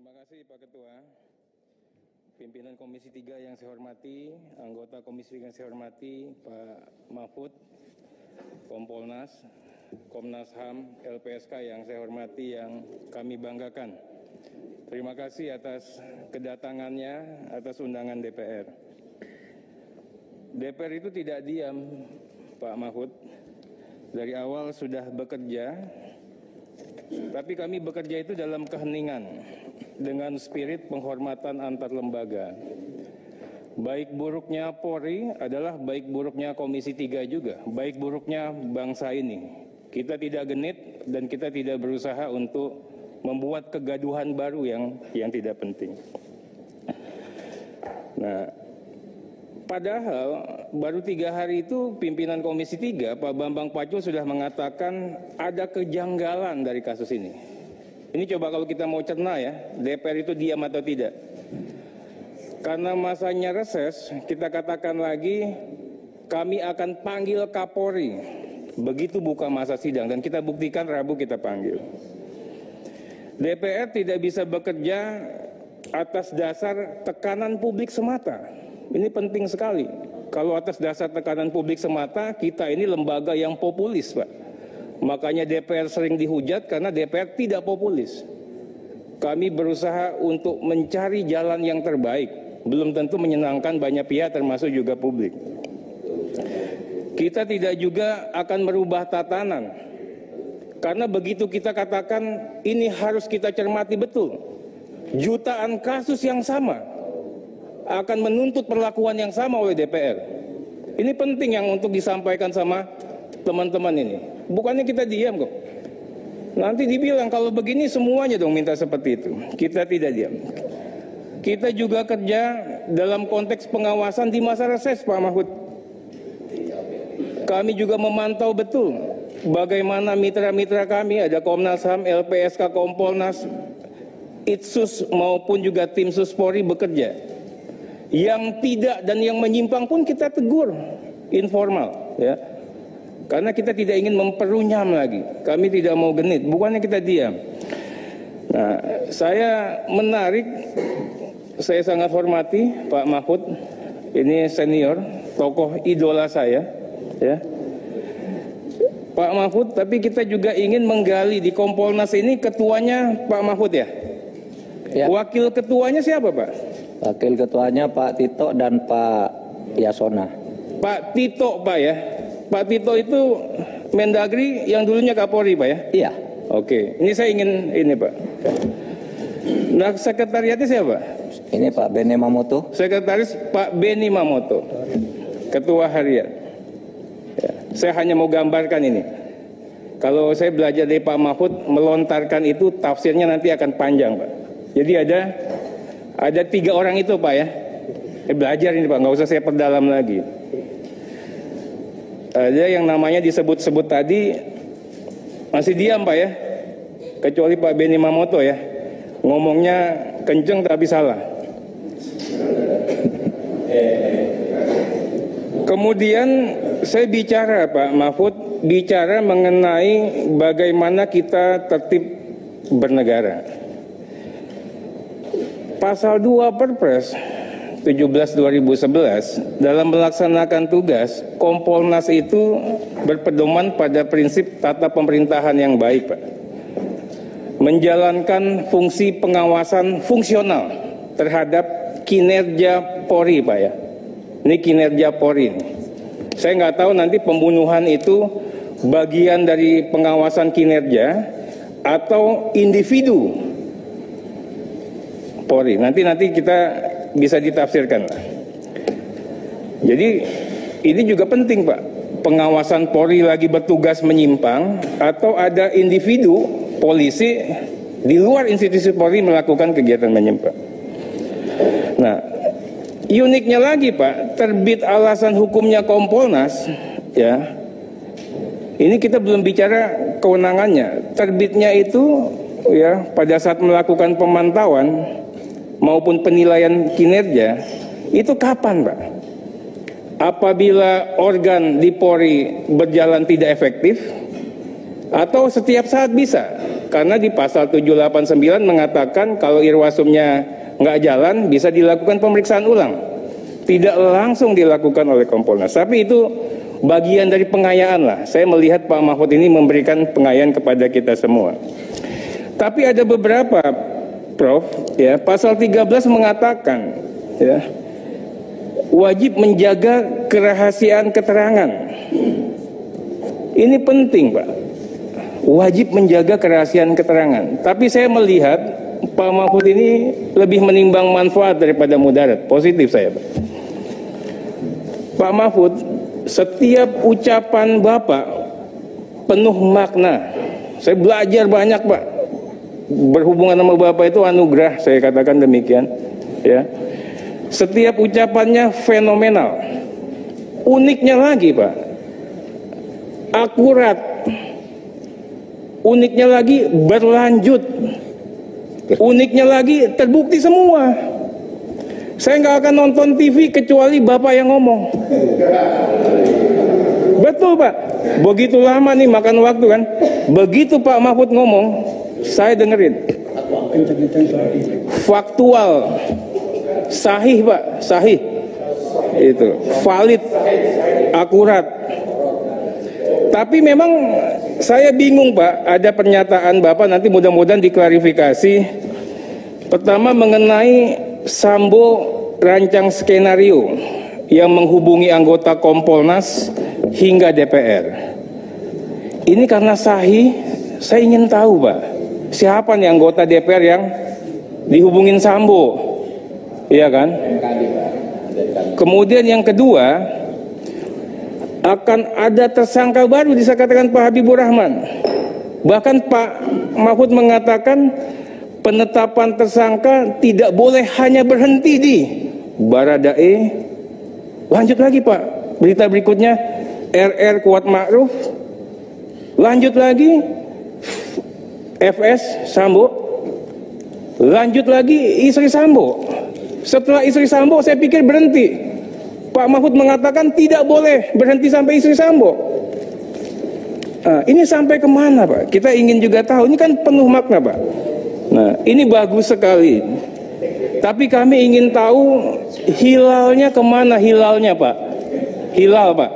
Terima kasih Pak Ketua, pimpinan Komisi 3 yang saya hormati, anggota Komisi 3 yang saya hormati, Pak Mahfud, Kompolnas, Komnas HAM, LPSK yang saya hormati, yang kami banggakan. Terima kasih atas kedatangannya, atas undangan DPR. DPR itu tidak diam, Pak Mahfud. Dari awal sudah bekerja, tapi kami bekerja itu dalam keheningan, dengan spirit penghormatan antar lembaga. Baik buruknya Polri adalah baik buruknya Komisi 3 juga, baik buruknya bangsa ini. Kita tidak genit dan kita tidak berusaha untuk membuat kegaduhan baru yang tidak penting. Nah, padahal baru 3 hari itu pimpinan Komisi 3, Pak Bambang Pacul, sudah mengatakan ada kejanggalan dari kasus ini. Ini coba kalau kita mau cerna ya, DPR itu diam atau tidak. Karena masanya reses, kita katakan lagi, kami akan panggil Kapolri. Begitu buka masa sidang, dan kita buktikan Rabu kita panggil. DPR tidak bisa bekerja atas dasar tekanan publik semata. Ini penting sekali. Kalau atas dasar tekanan publik semata, kita ini lembaga yang populis, Pak. Makanya DPR sering dihujat karena DPR tidak populis. Kami berusaha untuk mencari jalan yang terbaik. Belum tentu menyenangkan banyak pihak termasuk juga publik. Kita tidak juga akan merubah tatanan. Karena begitu kita katakan ini harus kita cermati betul. Jutaan kasus yang sama akan menuntut perlakuan yang sama oleh DPR. Ini penting yang untuk disampaikan sama teman-teman ini. Bukannya kita diam kok. Nanti dibilang kalau begini semuanya dong minta seperti itu. Kita tidak diam. Kita juga kerja dalam konteks pengawasan di masa reses, Pak Mahfud. Kami juga memantau betul bagaimana mitra-mitra kami, ada Komnas HAM, LPSK, Kompolnas, Itsus maupun juga tim Sus Polri bekerja. Yang tidak dan yang menyimpang pun kita tegur informal, ya. Karena kita tidak ingin memperunyam lagi. Kami tidak mau genit, bukannya kita diam. Nah, saya menarik, saya sangat hormati Pak Mahfud. Ini senior, tokoh idola saya, ya. Pak Mahfud, tapi kita juga ingin menggali di Kompolnas ini, ketuanya Pak Mahfud ya? Ya. Wakil ketuanya siapa, Pak? Wakil ketuanya Pak Tito dan Pak Yasona. Pak Tito, Pak ya? Pak Tito itu Mendagri yang dulunya Kapolri, Pak ya? Iya. Oke, ini saya ingin ini, Pak. Nah, sekretariatnya siapa? Ini Pak Beni Mamoto. Sekretaris Pak Beni Mamoto, Ketua Harian. Ya, saya hanya mau gambarkan ini. Kalau saya belajar dari Pak Mahfud, melontarkan itu tafsirnya nanti akan panjang, Pak. Jadi ada 3 orang itu, Pak ya. Belajar ini, Pak, nggak usah saya perdalam lagi. Ada yang namanya disebut-sebut tadi masih diam, Pak ya, kecuali Pak Beni Mamoto ya, ngomongnya kenceng tapi salah. Kemudian saya bicara, Pak Mahfud, bicara mengenai bagaimana kita tertib bernegara. Pasal 2 Perpres 17/2011 dalam melaksanakan tugas, Kompolnas itu berpedoman pada prinsip tata pemerintahan yang baik, Pak. Menjalankan fungsi pengawasan fungsional terhadap kinerja Polri, Pak ya. Ini kinerja Polri. Saya nggak tahu nanti pembunuhan itu bagian dari pengawasan kinerja atau individu Polri. Nanti kita bisa ditafsirkan. Jadi ini juga penting, Pak. Pengawasan Polri lagi bertugas menyimpang atau ada individu polisi di luar institusi Polri melakukan kegiatan menyimpang. Nah, uniknya lagi, Pak, terbit alasan hukumnya Kompolnas, ya. Ini kita belum bicara kewenangannya. Terbitnya itu ya pada saat melakukan pemantauan maupun penilaian kinerja, itu kapan, Pak? Apabila organ di Polri berjalan tidak efektif, atau setiap saat bisa? Karena di pasal 789 mengatakan kalau irwasumnya nggak jalan bisa dilakukan pemeriksaan ulang. Tidak langsung dilakukan oleh Kompolnas. Tapi itu bagian dari pengayaan lah. Saya melihat Pak Mahfud ini memberikan pengayaan kepada kita semua. Tapi ada beberapa, Prof, ya, pasal 13 mengatakan ya, wajib menjaga kerahasiaan keterangan. Ini penting, Pak. Wajib menjaga kerahasiaan keterangan. Tapi saya melihat Pak Mahfud ini lebih menimbang manfaat daripada mudarat. Positif saya, Pak. Pak Mahfud, setiap ucapan Bapak penuh makna. Saya belajar banyak, Pak. Berhubungan sama Bapak itu anugerah, saya katakan demikian. Ya. Setiap ucapannya fenomenal. Uniknya lagi, Pak, akurat. Uniknya lagi berlanjut. Uniknya lagi terbukti semua. Saya nggak akan nonton TV kecuali Bapak yang ngomong. Betul, Pak. Begitu lama nih makan waktu kan. Begitu Pak Mahfud ngomong, saya dengerin. Faktual. Sahih, Pak. Sahih. Itu. Valid. Akurat. Tapi memang saya bingung, Pak. Ada pernyataan Bapak nanti mudah-mudahan diklarifikasi. Pertama mengenai Sambo rancang skenario yang menghubungi anggota Kompolnas hingga DPR. Ini karena sahih, saya ingin tahu, Pak, siapa nih anggota DPR yang dihubungin Sambo, iya kan? Kemudian yang kedua, akan ada tersangka baru disangkakan Pak Habibur Rahman. Bahkan Pak Mahfud mengatakan penetapan tersangka tidak boleh hanya berhenti di Baradae. Lanjut lagi, Pak, berita berikutnya RR Kuat Ma'ruf. Lanjut lagi FS Sambo. Lanjut lagi istri Sambo. Setelah istri Sambo saya pikir berhenti. Pak Mahfud mengatakan tidak boleh berhenti sampai istri Sambo. Nah, ini sampai kemana, Pak? Kita ingin juga tahu. Ini kan penuh makna, Pak. Nah, ini bagus sekali. Tapi kami ingin tahu hilalnya kemana hilalnya, Pak? Hilal, Pak.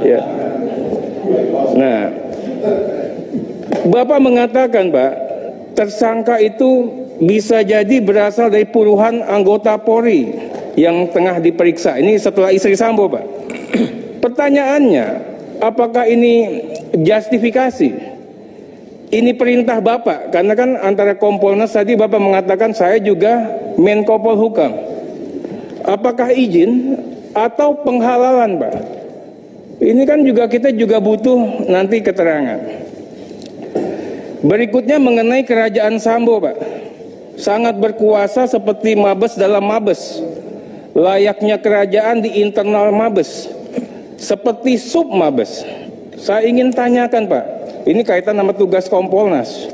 Ya. Nah, Bapak mengatakan, Pak, tersangka itu bisa jadi berasal dari puluhan anggota Polri yang tengah diperiksa. Ini setelah istri Sambo, Pak. Pertanyaannya, apakah ini justifikasi? Ini perintah Bapak, karena kan antara Kompolnas tadi Bapak mengatakan saya juga Menko Polhukam. Apakah izin atau penghalalan, Pak? Ini kan juga kita juga butuh nanti keterangan. Berikutnya mengenai kerajaan Sambo, Pak. Sangat berkuasa seperti Mabes dalam Mabes. Layaknya kerajaan di internal Mabes. Seperti sub Mabes. Saya ingin tanyakan, Pak. Ini kaitan sama tugas Kompolnas.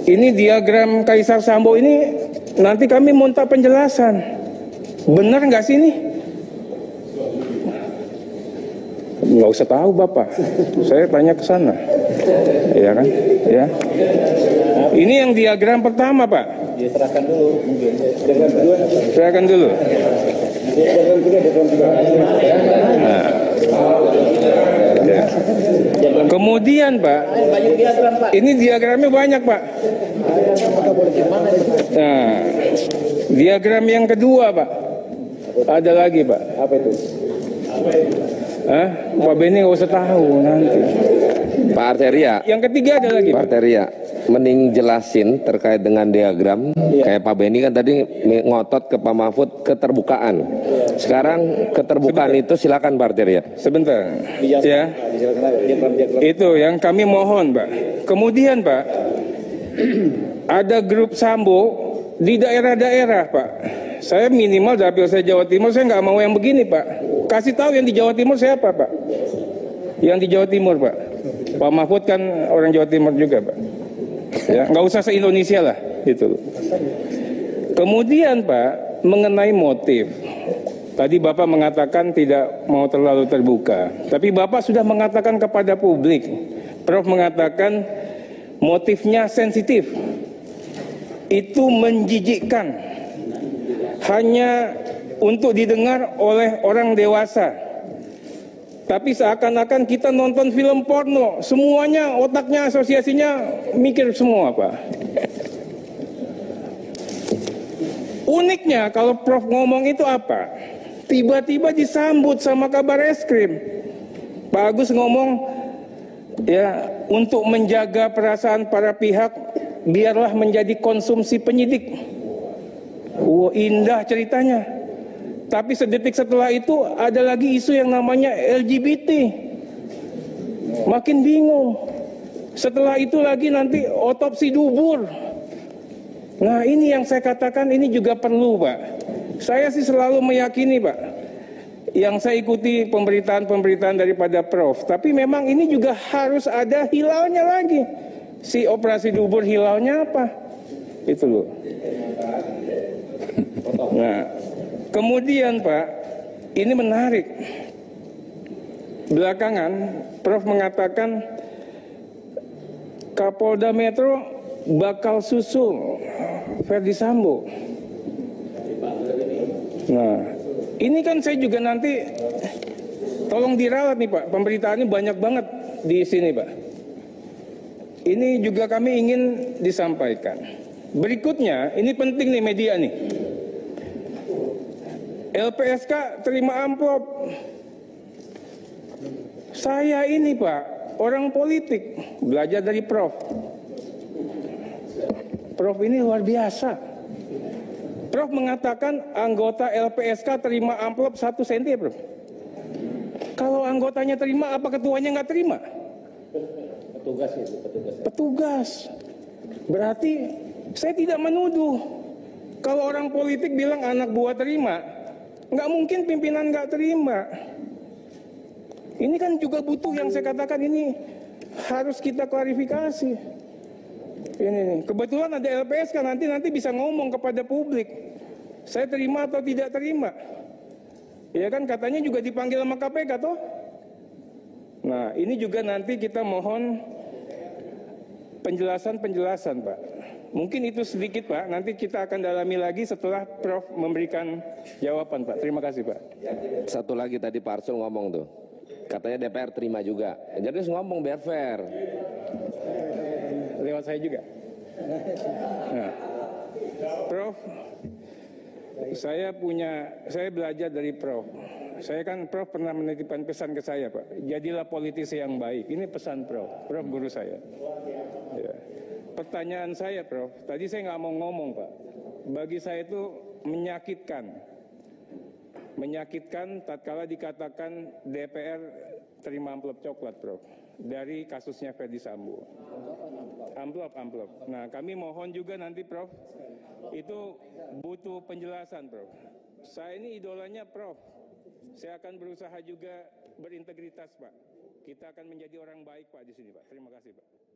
Ini diagram Kaisar Sambo ini nanti kami minta penjelasan. Benar nggak sih ini? Nggak usah tahu, Bapak. Saya tanya ke sana. Ya kan? Ya. Ini yang diagram pertama, Pak. Serahkan dulu. Serahkan dulu. Nah. Ya. Kemudian, Pak, ini diagramnya banyak, Pak. Nah, diagram yang kedua, Pak, ada lagi, Pak. Apa itu? Pak Beni nggak usah tahu nanti. Pak Arteria. Yang ketiga ada lagi, Pak Arteria, mending jelasin terkait dengan diagram. Kayak Pak Beni kan tadi ngotot ke Pak Mahfud keterbukaan. Sekarang keterbukaan itu silakan Pak Arteria. Sebentar, ya. Itu yang kami mohon, Pak. Kemudian, Pak, ada grup Sambo di daerah-daerah, Pak. Saya minimal dapil saya Jawa Timur, saya nggak mau yang begini, Pak. Kasih tahu yang di Jawa Timur siapa, Pak? Yang di Jawa Timur, Pak. Pak Mahfud kan orang Jawa Timur juga, Pak. Ya, nggak usah se-Indonesia lah, itu. Kemudian, Pak, mengenai motif. Tadi Bapak mengatakan tidak mau terlalu terbuka. Tapi Bapak sudah mengatakan kepada publik. Prof mengatakan motifnya sensitif, itu menjijikkan, hanya untuk didengar oleh orang dewasa. Tapi seakan-akan kita nonton film porno, semuanya otaknya asosiasinya mikir semua, Pak. Uniknya kalau Prof ngomong itu apa? Tiba-tiba disambut sama kabar eskrim. Pak Agus ngomong, ya untuk menjaga perasaan para pihak, biarlah menjadi konsumsi penyidik. Wah, indah ceritanya. Tapi sedetik setelah itu ada lagi isu yang namanya LGBT. Makin bingung. Setelah itu lagi nanti otopsi dubur. Nah, ini yang saya katakan ini juga perlu, Pak. Saya sih selalu meyakini, Pak, yang saya ikuti pemberitaan-pemberitaan daripada Prof. Tapi memang ini juga harus ada hilalnya lagi. Si operasi dubur hilalnya apa? Itu loh. Nah, kemudian Pak, ini menarik. Belakangan Prof mengatakan Kapolda Metro bakal susul Ferdi Sambo. Nah, ini kan saya juga nanti tolong diralat nih Pak, pemberitaannya banyak banget di sini Pak. Ini juga kami ingin disampaikan. Berikutnya, ini penting nih media nih. LPSK terima amplop. Saya ini Pak, orang politik, belajar dari Prof. Prof ini luar biasa. Prof mengatakan anggota LPSK terima amplop 1 senti ya Prof. Kalau anggotanya terima, apa ketuanya nggak terima? Petugas itu, Petugas. Berarti saya tidak menuduh. Kalau orang politik bilang anak buah terima, nggak mungkin pimpinan nggak terima. Ini kan juga butuh yang saya katakan ini harus kita klarifikasi. Ini nih. Kebetulan ada LPSK nanti bisa ngomong kepada publik. Saya terima atau tidak terima. Ya kan katanya juga dipanggil sama KPK toh. Nah, ini juga nanti kita mohon penjelasan Pak. Mungkin itu sedikit Pak, nanti kita akan dalami lagi setelah Prof memberikan jawaban Pak. Terima kasih Pak. Satu lagi tadi Pak Arsul ngomong tuh, katanya DPR terima juga. Jadi harus ngomong biar fair. Lewat saya juga. Nah, Prof, saya belajar dari Prof. Saya kan Prof pernah menitipkan pesan ke saya Pak. Jadilah politisi yang baik. Ini pesan Prof. Prof guru saya. Ya. Pertanyaan saya Prof, tadi saya nggak mau ngomong Pak. Bagi saya itu menyakitkan tatkala dikatakan DPR terima amplop coklat Prof. Dari kasusnya Ferdi Sambo. Amplop. Nah, kami mohon juga nanti Prof, itu butuh penjelasan Prof. Saya ini idolanya Prof. Saya akan berusaha juga berintegritas Pak. Kita akan menjadi orang baik Pak di sini Pak. Terima kasih Pak.